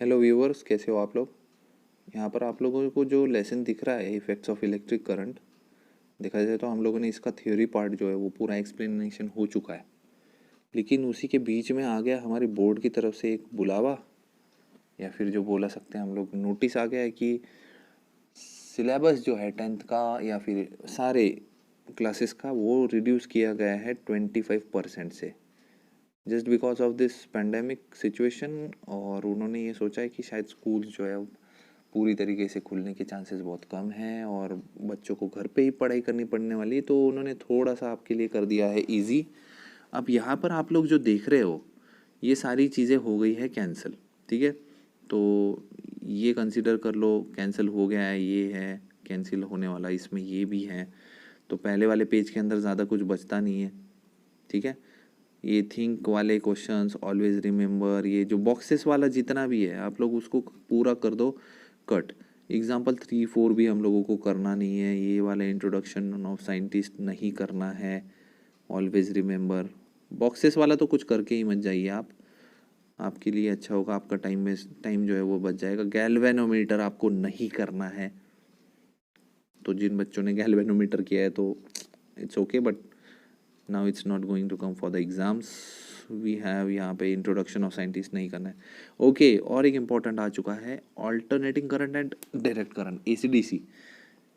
Hello viewers, कैसे हो आप लोग। यहाँ पर आप लोगों को जो लेसन दिख रहा है इफेक्ट्स ऑफ इलेक्ट्रिक करंट, देखा जाए तो हम लोगों ने इसका थ्योरी पार्ट जो है वो पूरा एक्सप्लेनेशन हो चुका है। लेकिन उसी के बीच में आ गया हमारी बोर्ड की तरफ से एक बुलावा, या फिर जो बोला सकते हैं हम लोग नोटिस आ गया है कि सिलेबस जो है 10th का या फिर सारे क्लासेस का वो रिड्यूस किया गया है 25% से, just because of this pandemic situation. और उन्होंने ये सोचा है कि शायद स्कूल जो है पूरी तरीके से खुलने के चांसेस बहुत कम हैं और बच्चों को घर पे ही पढ़ाई करनी पड़ने वाली है, तो उन्होंने थोड़ा सा आपके लिए कर दिया है इजी। अब यहाँ पर आप लोग जो देख रहे हो ये सारी चीज़ें हो गई है कैंसिल, ठीक है। तो ये कंसिडर कर लो कैंसिल हो गया है, ये है कैंसिल होने वाला, इसमें ये भी है। तो पहले वाले पेज के अंदर ज़्यादा कुछ बचता नहीं है, ठीक है। ये थिंक वाले क्वेश्चंस, ऑलवेज रिमेंबर, ये जो बॉक्सेस वाला जितना भी है आप लोग उसको पूरा कर दो कट। एग्जाम्पल 3 4 भी हम लोगों को करना नहीं है, ये वाला इंट्रोडक्शन ऑफ साइंटिस्ट नहीं करना है, ऑलवेज रिमेंबर। बॉक्सेस वाला तो कुछ करके ही मत जाइए आप, आपके लिए अच्छा होगा, आपका टाइम जो है वो बच जाएगा। गैल्वेनोमीटर आपको नहीं करना है, तो जिन बच्चों ने गैल्वेनोमीटर किया है तो it's okay, but now it's not going to come for the exams. We have यहाँ पे इंट्रोडक्शन ऑफ साइंटिस्ट नहीं करना है, ओके। और एक इम्पॉर्टेंट आ चुका है alternating current and direct current, AC DC,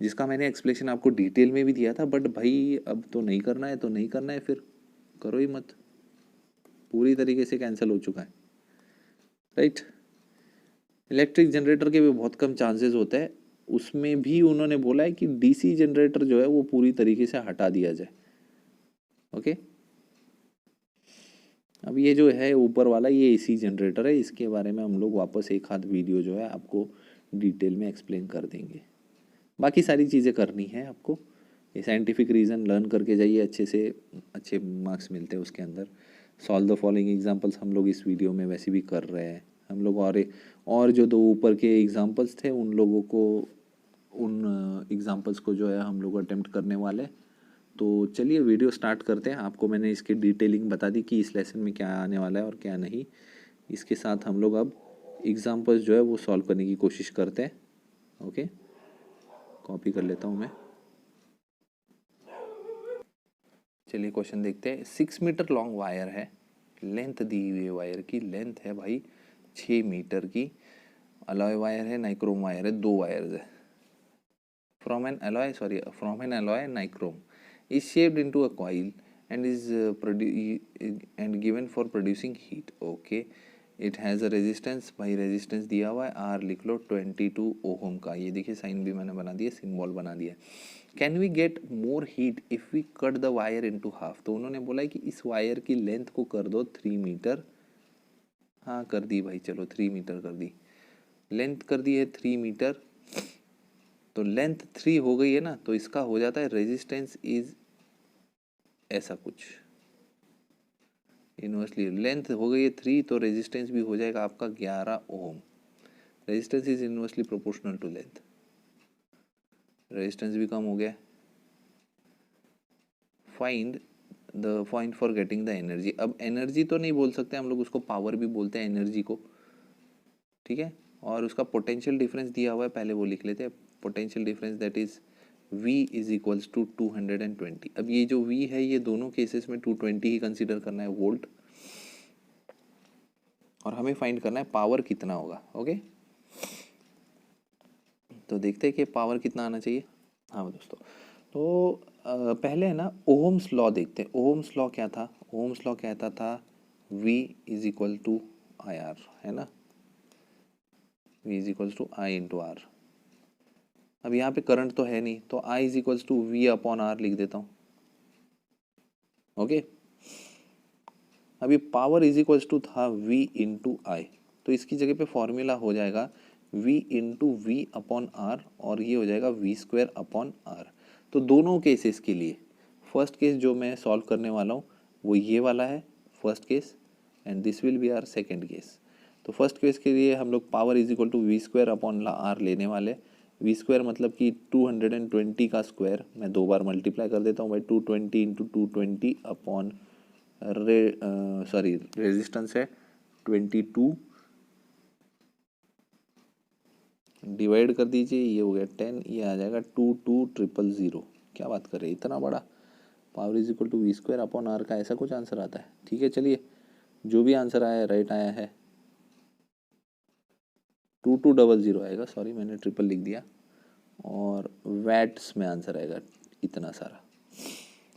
जिसका मैंने एक्सप्लेनेशन आपको डिटेल में भी दिया था। बट भाई अब तो नहीं करना है तो नहीं करना है, फिर करो ही मत, पूरी तरीके से कैंसिल हो चुका है, राइट। इलेक्ट्रिक जनरेटर के भी बहुत कम चांसेस होते हैं, उसमें भी उन्होंने बोला है कि डीसी जनरेटर जो है वो पूरी तरीके से हटा दिया जाए, ओके। अब ये जो है ऊपर वाला ये एसी जनरेटर है, इसके बारे में हम लोग वापस एक आध वीडियो जो है आपको डिटेल में एक्सप्लेन कर देंगे। बाकी सारी चीज़ें करनी है आपको, ये साइंटिफिक रीज़न लर्न करके जाइए, अच्छे से अच्छे मार्क्स मिलते हैं उसके अंदर। सॉल्व द फॉलोइंग एग्जांपल्स हम लोग इस वीडियो में वैसे भी कर रहे हैं हम लोग, और जो दो ऊपर के एग्जांपल्स थे उन लोगों को, उन एग्जांपल्स को जो है हम लोग अटेम्प्ट करने वाले। तो चलिए वीडियो स्टार्ट करते हैं। आपको मैंने इसकी डिटेलिंग बता दी कि इस लेसन में क्या आने वाला है और क्या नहीं। इसके साथ हम लोग अब एग्जांपल्स जो है वो सॉल्व करने की कोशिश करते हैं, ओके। कॉपी कर लेता हूँ मैं। चलिए क्वेश्चन देखते हैं। 6 मीटर लॉन्ग वायर है, लेंथ दी हुई है, वायर की लेंथ है भाई 6 मीटर की। अलॉय वायर है, नाइक्रोम वायर है, 2 वायर्स है। from an alloy nichrome is shaped into a coil and is and given for producing heat, okay। It has a resistance, भाई रेजिस्टेंस दिया हुआ है आर लिख लो 22 ओहम का, ये देखिए साइन भी मैंने बना दिया, सिंबल बना दिया। Can we get more heat if we cut the wire into half, तो उन्होंने बोला है कि इस वायर की लेंथ को कर दो 3 मीटर। हाँ कर दी भाई, चलो 3 मीटर कर दी, लेंथ कर दी है 3 मीटर। तो लेंथ 3 हो गई है ना, तो इसका हो जाता है रेजिस्टेंस इज ऐसा कुछ, इनवर्सली लेंथ हो गई है 3 तो रेजिस्टेंस भी हो जाएगा आपका 11 ohm. Resistance is inversely proportional to length, resistance भी कम हो गया। Find the point for getting the energy, अब एनर्जी तो नहीं बोल सकते हम लोग, उसको पावर भी बोलते हैं एनर्जी को, ठीक है। और उसका पोटेंशियल डिफरेंस दिया हुआ है, पहले वो लिख लेते हैं। Potential difference that is V is equals to 220। अब ये जो V है ये दोनों केसेस में 220 ही कंसिडर करना है वोल्ट, और हमें फाइंड करना है पावर कितना होगा, ओके। तो देखते हैं कि पावर कितना आना चाहिए। हाँ दोस्तों, तो पहले है ना ओम्स लॉ देखते हैं। ओम्स लॉ क्या था, ओम्स लॉ कहता था V is equal to I R, है ना, V is equals to I into R. अब यहाँ पे करंट तो है नहीं, तो I is equals to V upon R लिख देता हूँ, ओके। अभी पावर इज इक्वल्स टू था V इंटू आई, तो इसकी जगह पे फॉर्मूला हो जाएगा V into V upon R, और ये हो जाएगा V² अपॉन आर। तो दोनों केसेस के लिए फर्स्ट केस जो मैं सॉल्व करने वाला हूँ वो ये वाला है first case, and this will be R second case. तो फर्स्ट केस के लिए हम लोग power is equal to V² upon R लेने वाले। V² मतलब कि 220 का स्क्वायर, मैं 2 बार मल्टीप्लाई कर देता हूँ भाई, 220 इंटू 220 अपॉन रेजिस्टेंस है 22 डिवाइड कर दीजिए, ये हो गया 10, ये आ जाएगा 2200। क्या बात कर रहे हैं, इतना बड़ा। Power is equal to V square upon R का ऐसा कुछ आंसर आता है। ठीक है, चलिए जो भी आंसर आया है राइट आया है। 2200 आएगा, सॉरी मैंने ट्रिपल लिख दिया, और वैट्स में आंसर आएगा इतना सारा।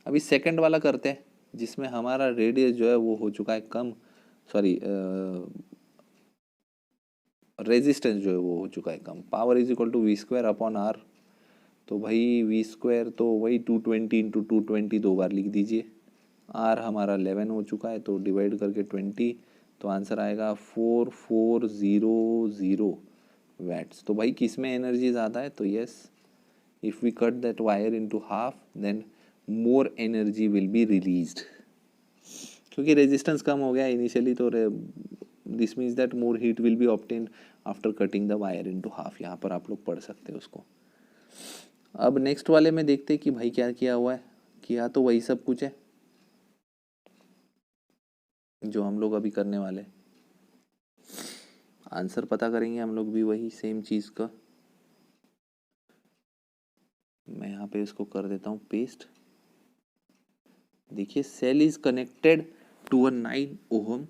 अभी सेकंड वाला करते हैं जिसमें हमारा रेडियस जो है वो हो चुका है कम, सॉरी रेजिस्टेंस जो है वो हो चुका है कम। Power is equal to V square upon R, तो भाई वी स्क्वायर तो वही 220 इंटू 220 दो बार लिख दीजिए। आर हमारा 11 हो चुका है, तो डिवाइड करके 20, तो आंसर आएगा 4400 वैट्स। तो भाई किस में एनर्जी ज़्यादा है, तो yes, if we cut that wire into half then more energy will be released. क्योंकि रेजिस्टेंस कम हो गया इनिशियली, तो this means that more heat will be obtained after cutting the wire into half. यहाँ पर आप लोग पढ़ सकते हैं उसको। अब नेक्स्ट वाले में देखते हैं कि भाई क्या किया हुआ है। किया तो वही सब कुछ है जो हम लोग अभी करने वाले। आंसर पता करेंगे हम लोग भी वही सेम चीज़ का। मैं यहाँ पे इसको कर देता हूँ पेस्ट। देखिए, cell is connected to a 9 ohm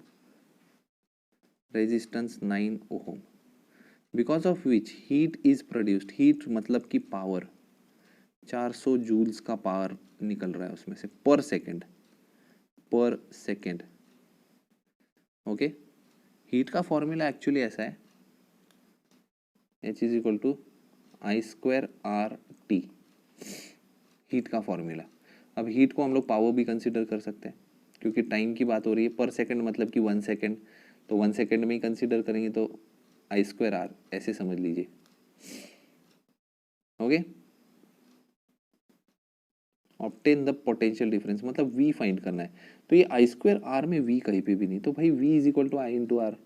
resistance, 9 ohm, because of which heat is produced. Heat मतलब कि पावर, 400 जूल्स का पावर निकल रहा है उसमें से पर सेकेंड, पर सेकेंड। ओके, हीट का फॉर्मूला एक्चुअली ऐसा है, H is equal to I square R T, heat का फॉर्मूला। अब हीट को हम लोग पावर भी कंसिडर कर सकते हैं, क्योंकि टाइम की बात हो रही है। पर सेकंड मतलब कि 1 सेकंड, तो 1 सेकंड में ही कंसिडर करेंगे, तो आई स्क्वायर आर ऐसे समझ लीजिए। Okay, obtain the potential difference मतलब वी फाइंड करना है। तो ये आई स्क्वायर आर में वी कहीं पे भी नहीं, तो भाई V is equal to I into R,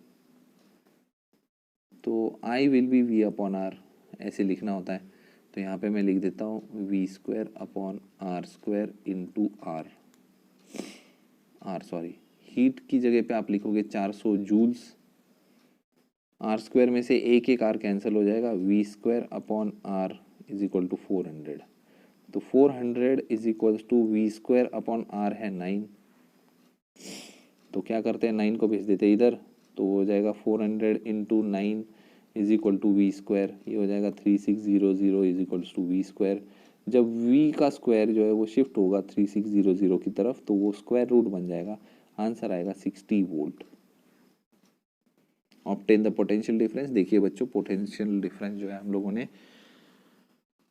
तो I will be V upon R, ऐसे लिखना होता है। तो यहाँ पे मैं लिख देता हूँ V square upon R square into R, sorry, heat की जगह पे आप लिखोगे 400 जूल्स, आर स्क्वायर में से एक आर कैंसिल हो जाएगा, V square upon R is equal to 400। तो 400 is equal to V square upon R है 9, तो क्या करते हैं 9 को भेज देते हैं इधर, तो हो जाएगा 400 into 9 is equal to V square, ये हो जाएगा 3600 is equal to V square. जब v का स्क्वायर जो है वो शिफ्ट होगा 3600 की तरफ, तो वो स्क्वायर रूट बन जाएगा, आंसर आएगा 60 volt. Obtain the potential difference. देखिए बच्चों, पोटेंशियल डिफरेंस जो है हम लोगों ने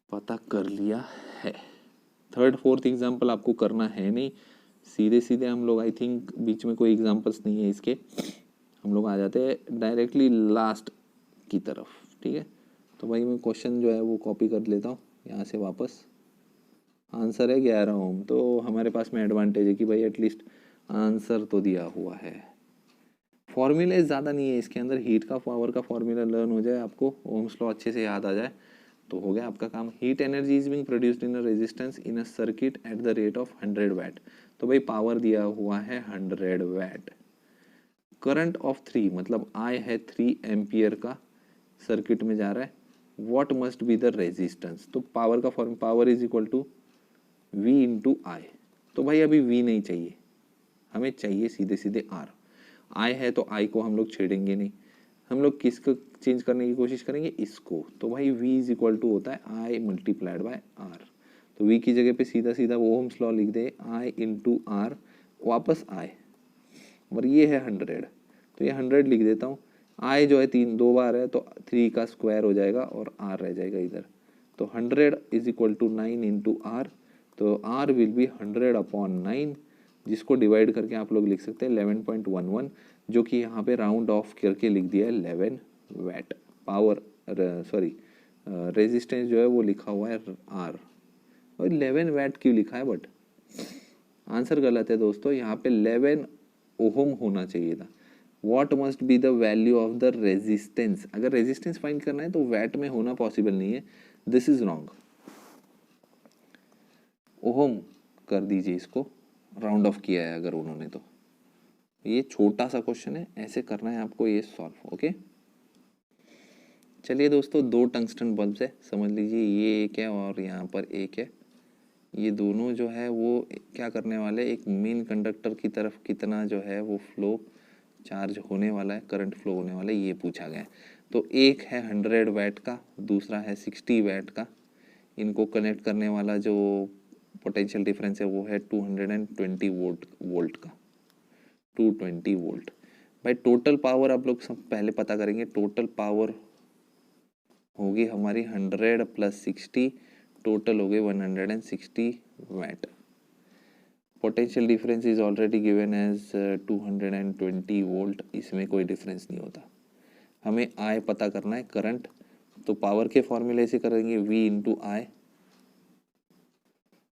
पता कर लिया है। थर्ड फोर्थ एग्जाम्पल आपको करना है नहीं, सीधे सीधे हम लोग, आई थिंक बीच में कोई एग्जाम्पल्स नहीं है इसके, हम लोग आ जाते हैं डायरेक्टली लास्ट की तरफ। ठीक है, तो भाई मैं क्वेश्चन जो है वो कॉपी कर लेता हूँ यहाँ से वापस। आंसर है 11 ओम, तो हमारे पास में एडवांटेज है कि भाई एटलीस्ट आंसर तो दिया हुआ है। फॉर्मूले ज़्यादा नहीं है इसके अंदर, हीट का पावर का फॉर्मूला लर्न हो जाए आपको, ओम्स लॉ अच्छे से याद आ जाए, तो हो गया आपका काम। Heat energy is being produced in a resistance in a circuit at the rate of 100 watt, तो भाई पावर दिया हुआ है 100 वैट। करंट ऑफ 3 मतलब आई है 3 एम्पियर का, सर्किट में जा रहा है, what must be the resistance, तो पावर का form, power is equal to V into I. तो भाई अभी वी नहीं चाहिए, हमें चाहिए सीधे सीधे आर। आई है तो आई को हम लोग छेड़ेंगे नहीं, हम लोग किसको चेंज करने की कोशिश करेंगे, इसको। तो भाई v इज इक्वल टू होता है आई मल्टीप्लाइड बाय आर, तो v की जगह पे सीधा सीधा ओम्स लॉ लिख दे, आई इंटू आर वापस आए, और ये है 100, तो ये 100 लिख देता हूँ। आई जो है 2 बार है, तो 3 का स्क्वायर हो जाएगा और आर रह जाएगा इधर, तो 100 is equal to 9 into R, तो आर विल बी 100 अपॉन 9, जिसको डिवाइड करके आप लोग लिख सकते हैं 11.11, जो कि यहाँ पे राउंड ऑफ करके लिख दिया है 11 वैट। पावर सॉरी रेजिस्टेंस जो है वो लिखा हुआ है आर, और 11 वैट क्यों लिखा है, बट आंसर गलत है दोस्तों, यहाँ पे 11 ओहम होना चाहिए था। What must be the value of the resistance, अगर रेजिस्टेंस फाइंड करना है तो वैट में होना पॉसिबल नहीं है, दिस इज रॉन्ग। ओहम कर दीजिए इसको, राउंड ऑफ किया है अगर उन्होंने, तो ये छोटा सा क्वेश्चन है, ऐसे करना है आपको ये सॉल्व। ओके, चलिए दोस्तों, दो टंगस्टन बल्ब है, समझ लीजिए ये एक है और यहाँ पर एक है। ये दोनों जो है वो क्या करने वाले, एक मेन कंडक्टर की तरफ कितना जो है वो फ्लो चार्ज होने वाला है, करंट फ्लो होने वाला है, ये पूछा गया है। तो एक है 100 वैट का, दूसरा है 60 वैट का। इनको कनेक्ट करने वाला जो पोटेंशियल डिफरेंस है वो है 220 वोल्ट का, 220 वोल्ट। भाई टोटल पावर आप लोग सब पहले पता करेंगे। टोटल पावर होगी हमारी 100 + 60, टोटल हो गए 160 watt. Potential difference is already given as 220 volt, इसमें कोई डिफरेंस नहीं होता। हमें आई पता करना है, करंट। तो पावर के फॉर्मूले से करेंगे V × I।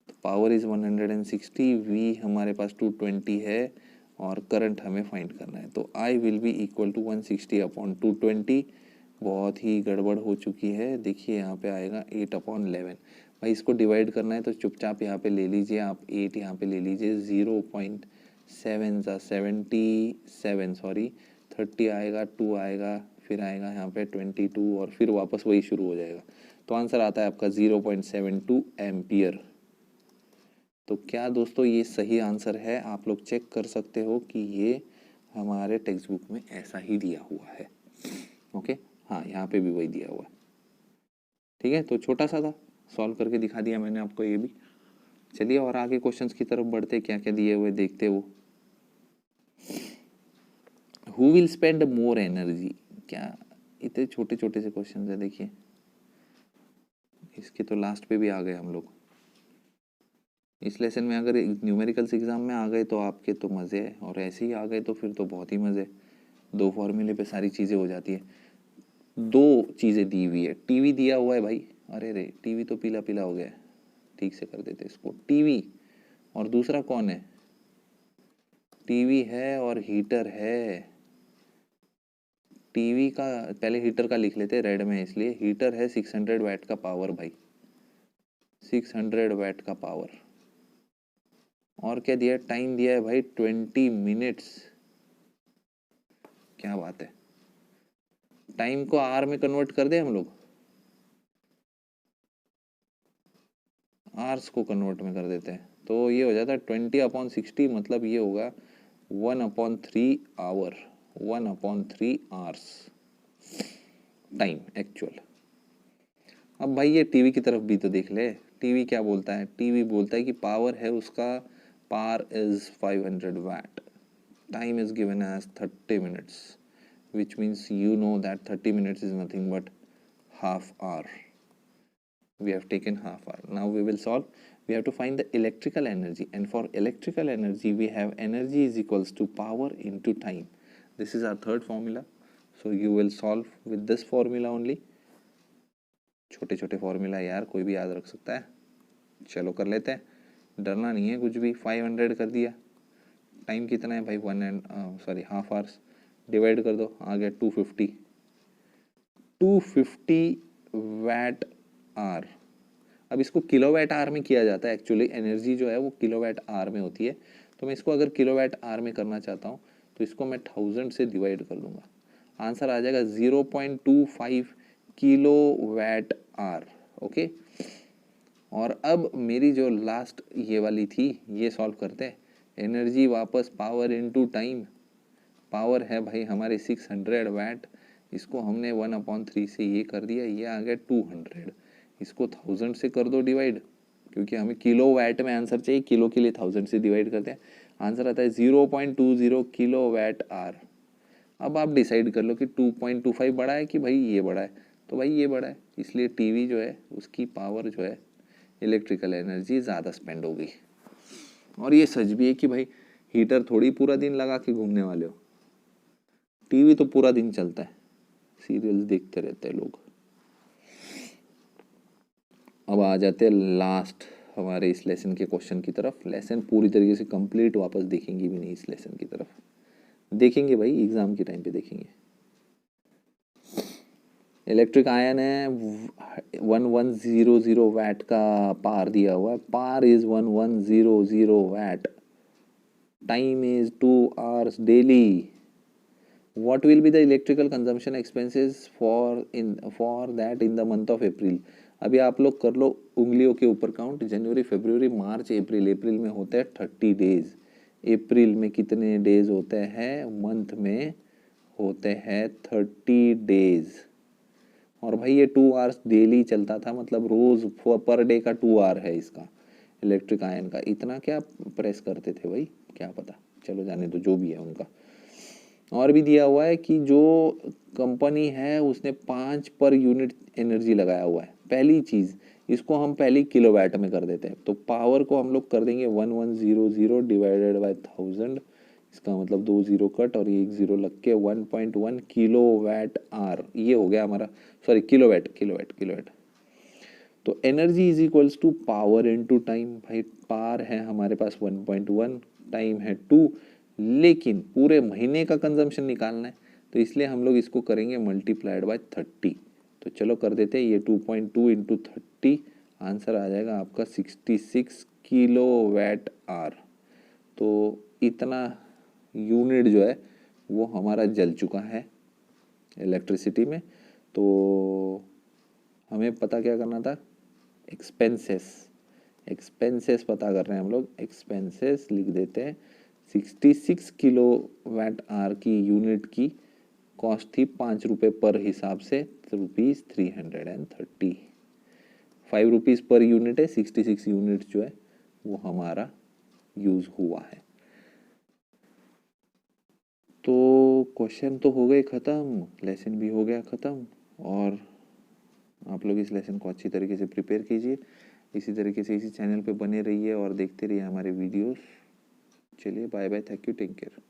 तो पावर इज 160, V हमारे पास 220 है और करंट हमें फाइंड करना है। तो I will be equal to 160/220। बहुत ही गड़बड़ हो चुकी है, देखिए यहाँ पे आएगा 8/11। भाई इसको डिवाइड करना है तो चुपचाप यहाँ पे ले लीजिए आप 8, यहाँ पे ले लीजिए 0.7 77, सॉरी 30 आएगा, 2 आएगा, फिर आएगा यहाँ पे 22 और फिर वापस वही शुरू हो जाएगा। तो आंसर आता है आपका 0.72 एम्पियर। तो क्या दोस्तों ये सही आंसर है? आप लोग चेक कर सकते हो कि ये हमारे टेक्स्ट बुक में ऐसा ही दिया हुआ है। ओके, हाँ यहाँ पे भी वही दिया हुआ है। ठीक है, तो छोटा सा था, सॉल्व करके दिखा दिया मैंने आपको ये भी। चलिए और आगे क्वेश्चंस की तरफ बढ़ते, क्या क्या दिए हुए देखते वो। Who will spend more energy? क्या इतने छोटे छोटे से क्वेश्चन है, देखिए इसके तो लास्ट पे भी आ गए हम लोग। इस लेसन में अगर न्यूमेरिकल्स एग्जाम में आ गए तो आपके तो मज़े है, और ऐसे ही आ गए तो फिर तो बहुत ही मज़े। दो फॉर्मूले पे सारी चीज़ें हो जाती है। दो चीज़ें दी हुई है, टीवी दिया हुआ है भाई, अरे रे टीवी तो पीला पीला हो गया है, ठीक से कर देते इसको। टीवी और दूसरा कौन है? टीवी है और हीटर है। टीवी का पहले हीटर का लिख लेते, रेड में इसलिए। हीटर है 600 वैट का पावर भाई, 600 वैट का पावर। और क्या दिया? टाइम दिया है भाई 20 मिनट्स। क्या बात है, टाइम को आर में कन्वर्ट कर दे हम लोग, आर्स को कन्वर्ट में कर देते हैं तो ये हो जाता है 20/60, मतलब ये होगा 1/3 आवर, 1/3 आवर्स टाइम एक्चुअल। अब भाई ये टीवी की तरफ भी तो देख ले, टीवी क्या बोलता है? टीवी बोलता है कि पावर है उसका, power is 500 watt, time is given as 30 minutes, which means you know that 30 minutes is nothing but half hour. We have taken half hour. Now we will solve. We have to find the electrical energy, and for electrical energy we have energy is equals to power into time. This is our third formula, so you will solve with this formula only. छोटे छोटे formula यार, कोई भी याद रख सकता है। चलो कर लेते हैं, डरना नहीं है कुछ भी। 500 कर दिया, टाइम कितना है भाई? हाफ आवर्स, डिवाइड कर दो, आ गया 250 वैट आवर। अब इसको किलोवाट आवर में किया जाता है, एक्चुअली एनर्जी जो है वो किलोवाट आवर में होती है। तो मैं इसको अगर किलोवाट आवर में करना चाहता हूँ तो इसको मैं 1000 से डिवाइड कर दूंगा, आंसर आ जाएगा 0.25 किलोवाट आवर। ओके, और अब मेरी जो लास्ट ये वाली थी ये सॉल्व करते हैं। एनर्जी वापस पावर इनटू टाइम, पावर है भाई हमारे 600 वैट, इसको हमने 1/3 से ये कर दिया, ये आ गया 200। इसको 1000 से कर दो डिवाइड, क्योंकि हमें किलो वैट में आंसर चाहिए, किलो के लिए 1000 से डिवाइड करते हैं, आंसर आता है 0.20 किलो वैट आवर। अब आप डिसाइड कर लो कि 2.25 बड़ा है कि भाई ये बड़ा है। तो भाई ये बड़ा है, इसलिए टीवी जो है उसकी पावर जो है, इलेक्ट्रिकल एनर्जी ज़्यादा स्पेंड हो गई। और ये सच भी है कि भाई हीटर थोड़ी पूरा दिन लगा के घूमने वाले हो, टीवी तो पूरा दिन चलता है, सीरियल्स देखते रहते हैं लोग। अब आ जाते हैं लास्ट हमारे इस लेसन के क्वेश्चन की तरफ। लेसन पूरी तरीके से कंप्लीट वापस देखेंगे भी नहीं, इस लेसन की तरफ देखेंगे भाई एग्जाम के टाइम पे देखेंगे। इलेक्ट्रिक आयन है, 1100 वैट का पार दिया हुआ है, power is 1100 watt, time is 2 hours daily, what will be the electrical consumption expenses for that in the month of April. अभी आप लोग कर लो उंगलियों के ऊपर काउंट, जनवरी फरवरी मार्च अप्रैल, अप्रैल में होते हैं 30 डेज, अप्रैल में कितने डेज होते हैं, मंथ में होते हैं 30 डेज। और भाई ये 2 आवर्स डेली चलता था, मतलब रोज पर डे का 2 आवर है इसका इलेक्ट्रिक आयन का। इतना क्या प्रेस करते थे भाई, क्या पता, चलो जाने दो, जो भी है उनका। और भी दिया हुआ है कि जो कंपनी है उसने 5 पर यूनिट एनर्जी लगाया हुआ है। पहली चीज इसको हम पहले किलोवाट में कर देते हैं, तो पावर को हम लोग कर देंगे 1100 डिवाइडेड बाय 1000, इसका मतलब 2 जीरो कट और ये 1 जीरो लग के 1.1 किलोवाट आवर ये हो गया हमारा, सॉरी किलोवाट किलोवाट किलोवाट। तो energy is equals to power into time. भाई पावर है हमारे पास 1.1, टाइम है 2, लेकिन पूरे महीने का कंजम्पशन निकालना है, तो इसलिए हम लोग इसको करेंगे मल्टीप्लाइड बाय 30। तो चलो कर देते हैं, ये 2.2 इंटू 30, आंसर आ जाएगा आपका 66 किलोवाट आवर। तो इतना यूनिट जो है वो हमारा जल चुका है इलेक्ट्रिसिटी में। तो हमें पता क्या करना था, एक्सपेंसेस, एक्सपेंसेस पता कर रहे हैं हम लोग, एक्सपेंसेस लिख देते हैं। 66 किलोवाट आवर की यूनिट की कॉस्ट थी 5 रुपये पर हिसाब से, ₹330। 5 रुपीज़ पर यूनिट है, 66 यूनिट जो है वो हमारा यूज हुआ है। तो क्वेश्चन तो हो गए ख़त्म, लेसन भी हो गया ख़त्म, और आप लोग इस लेसन को अच्छी तरीके से प्रिपेयर कीजिए। इसी तरीके से इसी चैनल पे बने रहिए और देखते रहिए हमारे वीडियोस। चलिए bye bye, thank you, take care.